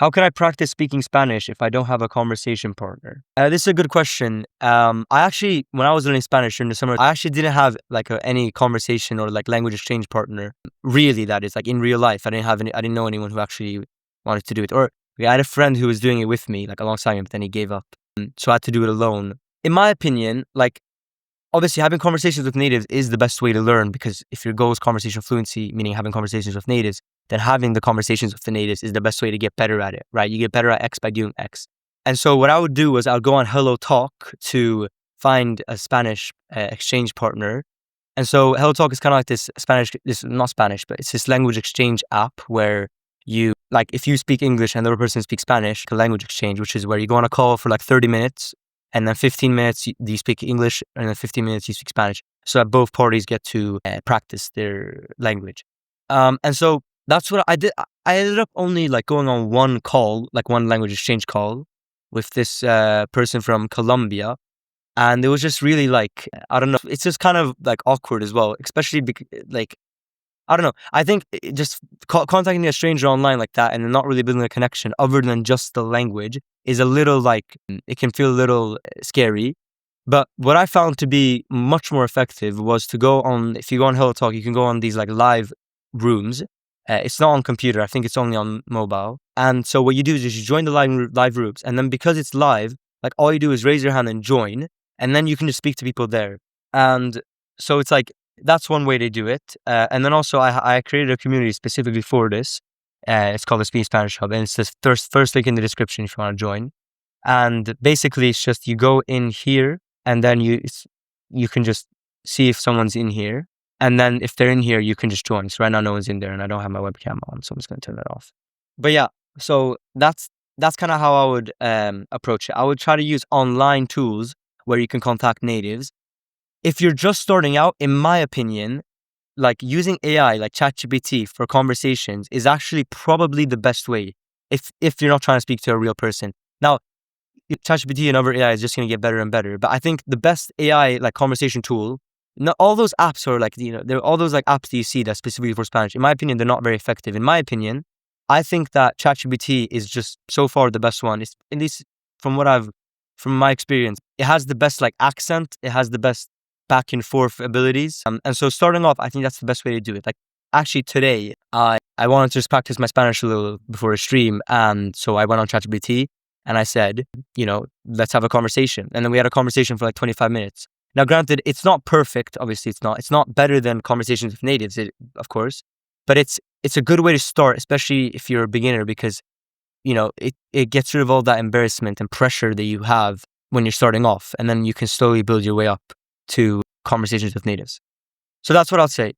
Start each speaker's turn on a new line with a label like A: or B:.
A: How can I practice speaking Spanish if I don't have a conversation partner? This is a good question. I actually, when I was learning Spanish during the summer, I actually didn't have like any conversation or like language exchange partner. Really, that is like in real life. I didn't know anyone who actually wanted to do it. Or I had a friend who was doing it with me, like alongside me, but then he gave up. So I had to do it alone. In my opinion, like obviously having conversations with natives is the best way to learn, because if your goal is conversational fluency, meaning having conversations with natives, then having the conversations with the natives is the best way to get better at it, right? You get better at X by doing X. And so what I would do was I would go on Hello Talk to find a Spanish exchange partner. And so Hello Talk is kind of like not Spanish, but it's this language exchange app where you, like if you speak English and the other person speaks Spanish, a language exchange, which is where you go on a call for like 30 minutes and then 15 minutes you speak English and then 15 minutes you speak Spanish, so that both parties get to practice their language. And so that's what I did. I ended up only like going on one call, like one language exchange call with this person from Colombia. And it was just really like, I don't know, it's just kind of like awkward as well, especially like, I don't know. I think just contacting a stranger online like that and not really building a connection other than just the language is a little like, it can feel a little scary. But what I found to be much more effective was to go on, if you go on Hello Talk, you can go on these like live rooms. It's not on computer. I think it's only on mobile. And so what you do is you join the live rooms. And then because it's live, like all you do is raise your hand and join. And then you can just speak to people there. And so it's like, that's one way to do it. And then also I created a community specifically for this. It's called the Speak Spanish Hub. And it's the first link in the description if you want to join. And basically it's just you go in here and then you can just see if someone's in here. And then if they're in here, you can just join. So right now no one's in there and I don't have my webcam on, so I'm just going to turn that off. But yeah, so that's kind of how I would approach it. I would try to use online tools where you can contact natives. If you're just starting out, in my opinion, like using AI like ChatGPT for conversations is actually probably the best way if you're not trying to speak to a real person. Now, ChatGPT and other AI is just going to get better and better. But I think the best AI like conversation tool, not all those apps are like, there are all those like apps that you see that's specifically for Spanish. In my opinion, they're not very effective. In my opinion, I think that ChatGPT is just so far the best one. It's, at least from my experience, it has the best like accent. It has the best back and forth abilities. And so starting off, I think that's the best way to do it. Like actually today, I wanted to just practice my Spanish a little before a stream. And so I went on ChatGPT and I said, let's have a conversation. And then we had a conversation for like 25 minutes. Now, granted, it's not perfect. Obviously, it's not. It's not better than conversations with natives, of course. But it's a good way to start, especially if you're a beginner, because, it gets rid of all that embarrassment and pressure that you have when you're starting off. And then you can slowly build your way up to conversations with natives. So that's what I'll say.